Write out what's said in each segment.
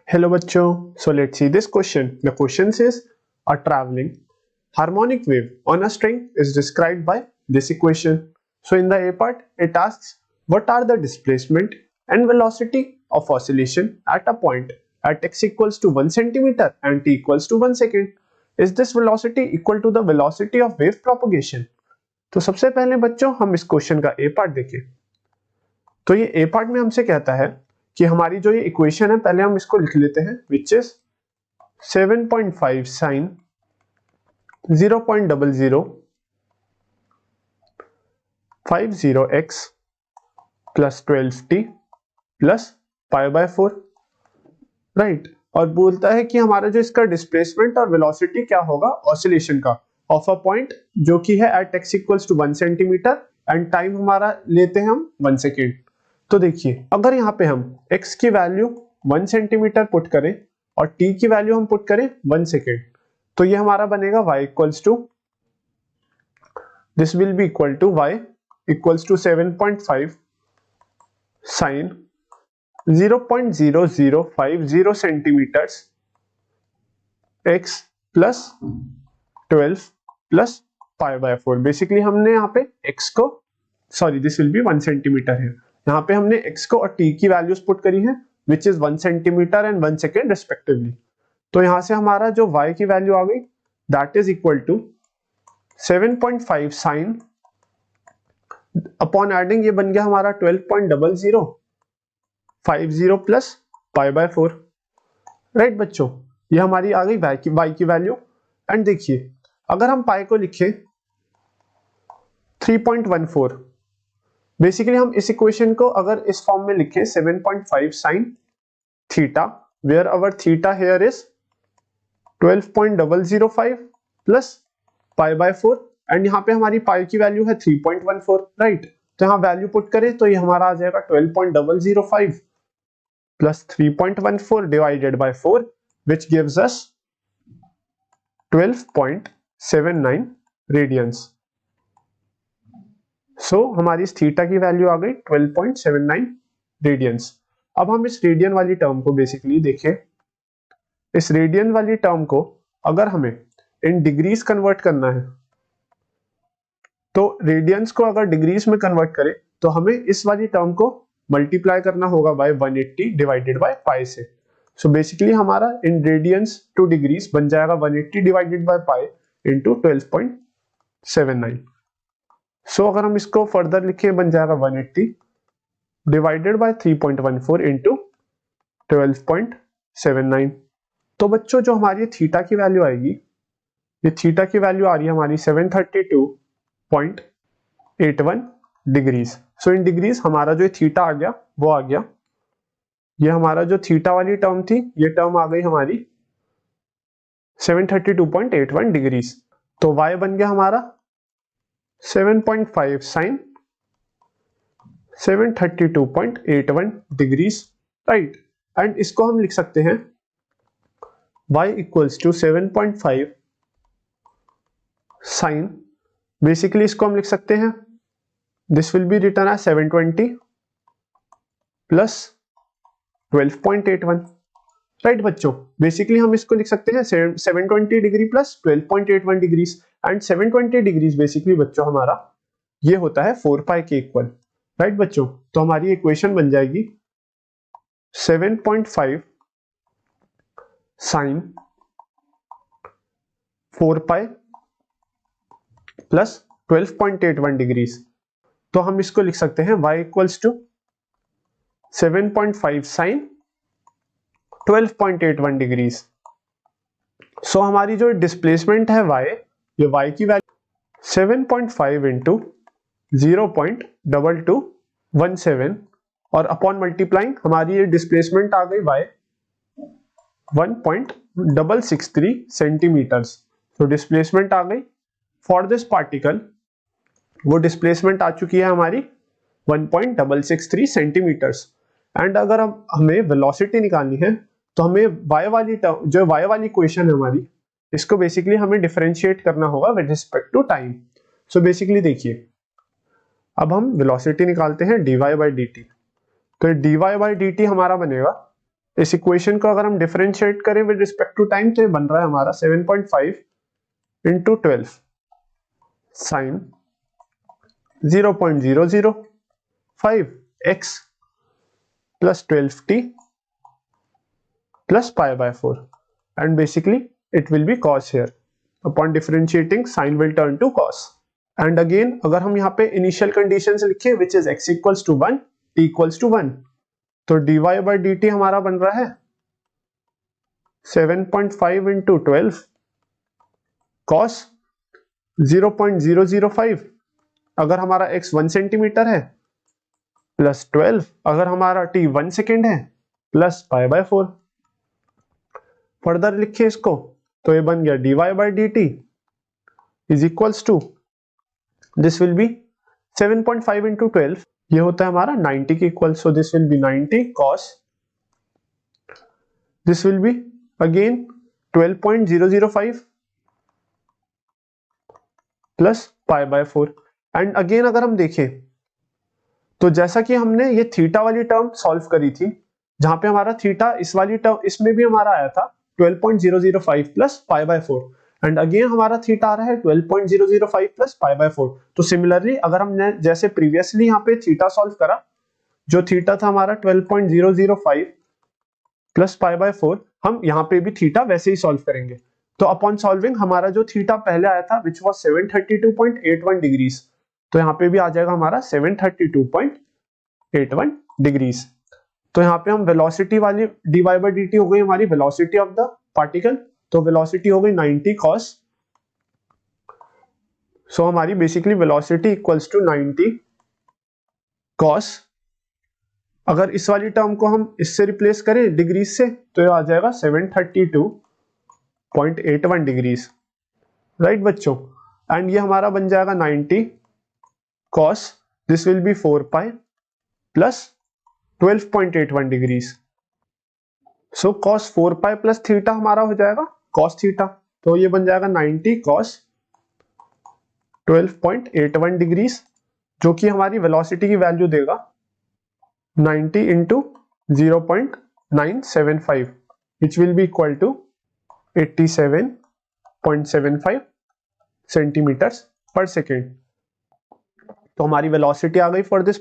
Hello bachcho. So let's see this question. The question says a traveling harmonic wave on a string is described by this equation. So in the A part it asks what are the displacement and velocity of oscillation at a point at x equals to 1 centimeter and t equals to 1 second. Is this velocity equal to the velocity of wave propagation? तो सबसे पहले बच्चों हम इस question का A part देखें। तो ये A पार्ट में हमसे कहता है कि हमारी जो ये इक्वेशन है पहले हम इसको लिख लेते हैं which is 7.5 sine 0.0050x plus 12t plus π/4 right. और बोलता है कि हमारा जो इसका डिस्प्लेसमेंट और वेलोसिटी क्या होगा ऑसिलेशन का ऑफ अ पॉइंट जो कि है at x equals to 1 centimetre and time हमारा लेते हैं हम 1 सेकेंड। तो देखिए अगर यहाँ पे हम x की वैल्यू 1 सेंटीमीटर पुट करें और t की वैल्यू हम पुट करें 1 सेकेंड तो ये हमारा बनेगा y equals to this will be equal to y equals to 7.5 sine 0.0050 centimetres x plus 12 plus π/4। Basically हमने यहाँ पे x को sorry this will be 1 centimetre है, यहाँ पे हमने x को और t की वैल्यूज पुट करी है which is 1 centimetre and 1 second respectively. तो यहाँ से हमारा जो y की वैल्यू आ गई that is equal to 7.5 sine upon adding ये बन गया हमारा 12.0050 प्लस π/4 राइट बच्चों। ये हमारी आ गई y की वैल्यू। एंड देखिए अगर हम पाई को लिखें 3.14 बेसिकली हम इस इक्वेशन को अगर इस फॉर्म में लिखें 7.5 sine theta where our theta here is 12.005 plus π/4 and यहाँ पे हमारी पाई की वैल्यू है 3.14 राइट। तो यहाँ वैल्यू पुट करें तो ये हमारा आ जाएगा 12.005 plus 3.14 divided by 4 which gives us 12.79 radians. So हमारी इस थीटा की वैल्यू आ गई 12.79 रेडियंस। अब हम इस रेडियन वाली टर्म को बेसिकली देखें। इस रेडियन वाली टर्म को अगर हमें इन डिग्रीज कन्वर्ट करना है तो रेडियंस को अगर डिग्रीज में कन्वर्ट करें तो हमें इस वाली टर्म को मल्टीप्लाई करना होगा बाय 180 डिवाइडेड बाय पाई से। सो बेसिकली हमारा इन रेडियंस टू डिग्रीज बन जाएगा 180 डिवाइडेड बाय पाई इंटू 12.79। सो अगर हम इसको फर्दर लिखें बन जाएगा 180 डिवाइडेड बाय 3.14 इंटू 12.79। तो बच्चों जो हमारी थीटा की वैल्यू आएगी ये थीटा की वैल्यू आ रही है हमारी 732.81 डिग्रीज। सो इन डिग्रीज हमारा जो थीटा आ गया वो आ गया, ये हमारा जो थीटा वाली टर्म थी ये टर्म आ गई हमारी 732.81 डिग्रीज। तो y बन गया हमारा 7.5 साइन 732.81 डिग्रीज राइट। एंड इसको हम लिख सकते हैं y equals to 7.5 sine basically इसको हम लिख सकते हैं this will be written as 720 plus 12.81 right बच्चों। बेसिकली हम इसको लिख सकते हैं 720 degree plus 12.81 degrees and 720 degrees basically बच्चों हमारा ये होता है 4 पाई के इक्वल राइट बच्चों। तो हमारी इक्वेशन बन जाएगी 7.5 साइन 4 पाई प्लस 12.81 डिग्रीज। तो हम इसको लिख सकते हैं y equals to 7.5 sine 12.81 degrees. So हमारी जो डिस्प्लेसमेंट है y ये y की वैल्यू 7.5 इंटू 0.2217 और अपॉन मल्टीप्लाइंग हमारी ये डिस्प्लेसमेंट आ गई y 1.663 सेंटीमीटर्स। तो डिस्प्लेसमेंट आ गई फॉर दिस पार्टिकल वो डिस्प्लेसमेंट आ चुकी है हमारी 1.663 सेंटीमीटर्स। एंड अगर हमें वेलोसिटी निकालनी है तो हमें y वाली टर्म जो y वाली इक्वेशन है हमारी इसको बेसिकली हमें डिफरेंशिएट करना होगा with respect to time. So basically देखिए अब हम वेलोसिटी निकालते हैं dy by dt। तो dy by dt हमारा बनेगा इस इक्वेशन को अगर हम डिफरेंशिएट करें विद रिस्पेक्ट टू टाइम तो ये बन रहा है हमारा 7.5 into 12 sign 0.005 x plus 12t plus pi by 4, and basically it will be cos here. Upon differentiating, sin will turn to cos. And again अगर हम यहाँ पे initial conditions लिखें which is x equals to 1, t equals to 1, तो dy by dt हमारा बन रहा है 7.5 into 12 cos 0.005 अगर हमारा x 1 सेंटीमीटर है प्लस 12 अगर हमारा t 1 सेकेंड है प्लस पाई बाय 4. फर्दर लिखिए इसको तो ये बन गया dy by dt is equals to, this will be 7.5 into 12, ये होता है हमारा 90 के equal, so this will be 90 cos, this will be again 12.005 plus pi by 4. And again अगर हम देखें तो जैसा कि हमने ये थीटा वाली टर्म सॉल्व करी थी जहां पे हमारा थीटा इस वाली टर्म इसमें भी हमारा आया था 12.005 plus pi by 4, and again हमारा थीटा आ रहा है 12.005 प्लस पाई बाय 4. तो सिमिलरली अगर हमने जैसे प्रीवियसली यहाँ पे थीटा सॉल्व करा, जो थीटा था हमारा 12.005 प्लस पाई बाय 4, हम यहाँ पे भी थीटा वैसे ही सॉल्व करेंगे. तो अपॉन सॉल्विंग हमारा जो थीटा पहले आया था विच वाज 732.81 डिग्रीज, तो यहाँ पे भी आ जाएगा हमारा 732.81 डिग्रीज. तो यहाँ पे हम वेलोसिटी वाली dy by dt हो गई हमारी वेलोसिटी ऑफ द पार्टिकल, तो वेलोसिटी हो गई 90 cos, सो हमारी basically velocity equals to 90 cos. अगर इस वाली टर्म को हम इससे रिप्लेस करें डिग्रीज से तो ये आ जाएगा 732.81 डिग्रीज, राइट बच्चों. एंड ये हमारा बन जाएगा 90 cos, this will B 4 pi plus 12.81 degrees. So cos 4 pi plus theta हमारा हो जाएगा cos थीटा, तो ये बन जाएगा 90 cos 12.81 डिग्रीज, जो कि हमारी वेलोसिटी की वैल्यू देगा 90 into 0.975 which will be equal to 87.75 centimetres पर सेकेंड. तो हमारी वेलोसिटी आ गई फॉर दिस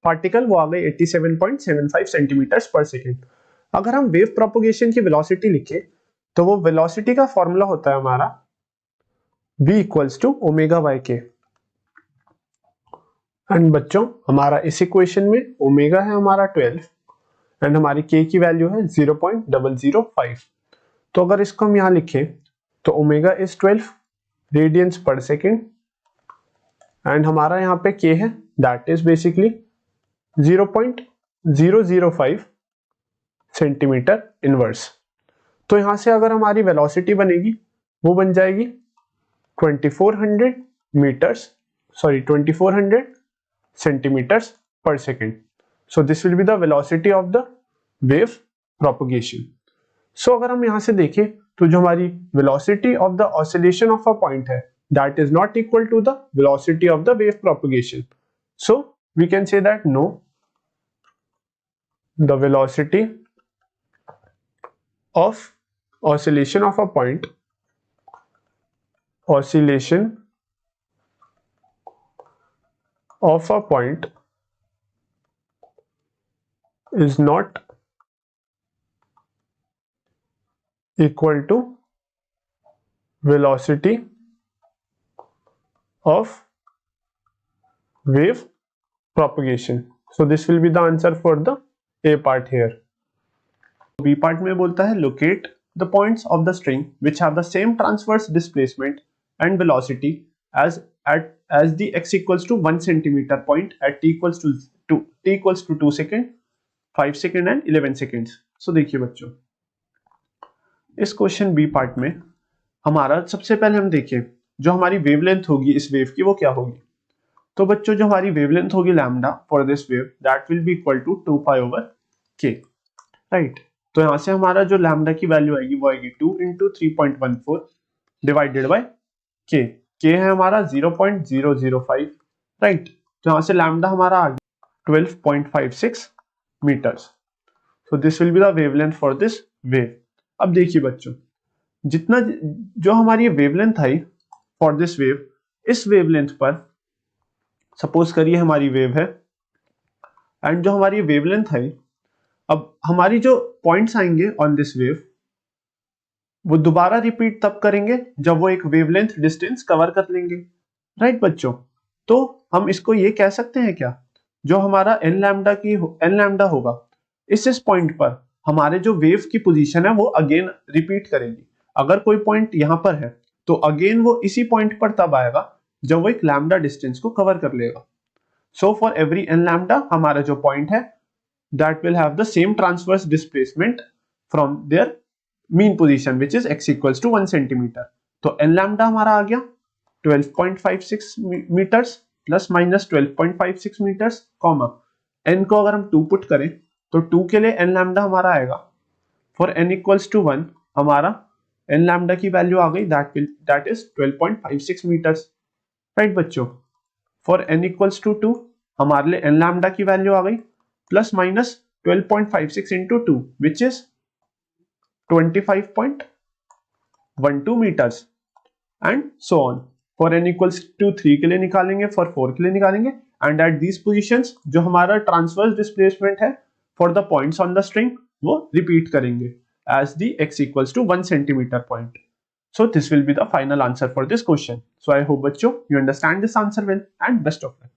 पार्टिकल, वो आ गई 87.75 सेंटीमीटर्स पर सेकेंड. अगर हम वेव प्रोपगेशन की वेलोसिटी लिखें तो वो वेलोसिटी का फॉर्मूला होता है हमारा v equals to omega by k. And बच्चों हमारा इस इक्वेशन में ओमेगा है हमारा 12 एंड हमारी k की वैल्यू है 0.005. तो अगर इसको हम यहाँ लिखें तो ओमेगा इज 12 रेडियंस पर सेकेंड एंड हमारा यहाँ पे k है that is basically 0.005 centimetre inverse. तो यहां से अगर हमारी वेलोसिटी बनेगी वो बन जाएगी 2400 सेंटीमीटर्स पर second. So this will be the velocity of the wave propagation. So अगर हम यहां से देखें तो जो हमारी velocity of the oscillation of a point है that is not equal to the velocity of the wave propagation. So we can say that no, the velocity of oscillation of a point is not equal to velocity of wave propagation. So this will be the answer for the A part here. B part में बोलता है locate the points of the string which have the same transverse displacement and velocity as the x equals to 1 centimeter point at t equals to 2 second, 5 second and 11 seconds. So देखिए बच्चों इस question B part में हमारा सबसे पहले हम देखें जो हमारी वेवलेंथ होगी इस वेव की वो क्या होगी. तो बच्चों जो हमारी वेवलेंथ होगी lambda for this wave that will be equal to 2 pi over k, right. तो यहां से हमारा जो लैम्डा की वैल्यू आएगी वो आएगी 2 इंटू 3.14 डिवाइडेड बाय के. के है हमारा 0.005, राइट. तो यहां से लैम्डा हमारा आ गया 12.56 metres. So this will be the wavelength for this wave. अब देखिए बच्चों, जितना जो हमारी wavelength I for this wave, इस वेवलेंथ पर सपोज करिए हमारी वेव है, एंड जो हमारी वेवलेंथ है, अब हमारी जो पॉइंट्स आएंगे ऑन दिस वेव वो दोबारा रिपीट तब करेंगे जब वो एक वेवलेंथ डिस्टेंस कवर कर लेंगे, राइट बच्चों। तो हम इसको ये कह सकते हैं क्या, जो हमारा एन लैम्डा होगा, इस पॉइंट पर हमारे जो वेव की पोजीशन है वो अगेन रिपीट करेगी। अगर कोई पॉइंट यहाँ पर है तो अगेन वो इसी पॉइंट पर तब आएगा जब वो एक लैम्डा डिस्टेंस को कवर कर लेगा। So for every n lambda हमारा जो पॉइंट है that will have the same transverse displacement from their mean position which is x equals to 1 centimetre. तो एन लैम्डा हमारा आ गया 12.56 metres plus minus 12.56 metres, comma n को अगर हम 2 पुट करें तो 2 के लिए एन लैम्डा हमारा आएगा फॉर n इक्वल्स टू 1, हमारा एन लैम्डा की वैल्यू आ गई दैट इज 12.56 मीटर्स, राइट बच्चों। फॉर n इक्वल्स टू 2 हमारे लिए एन लैम्डा की वैल्यू आ गई plus minus 12.56 into 2 which is 25.12 meters and so on. For n equals to 3 के लिए निकालेंगे, for 4 के लिए निकालेंगे, and at these positions जो हमारा transverse displacement है for the points on the string वो repeat करेंगे as the x equals to 1 centimeter point. So this will be the final answer for this question. So I hope बच्चों you understand this answer well and best of luck.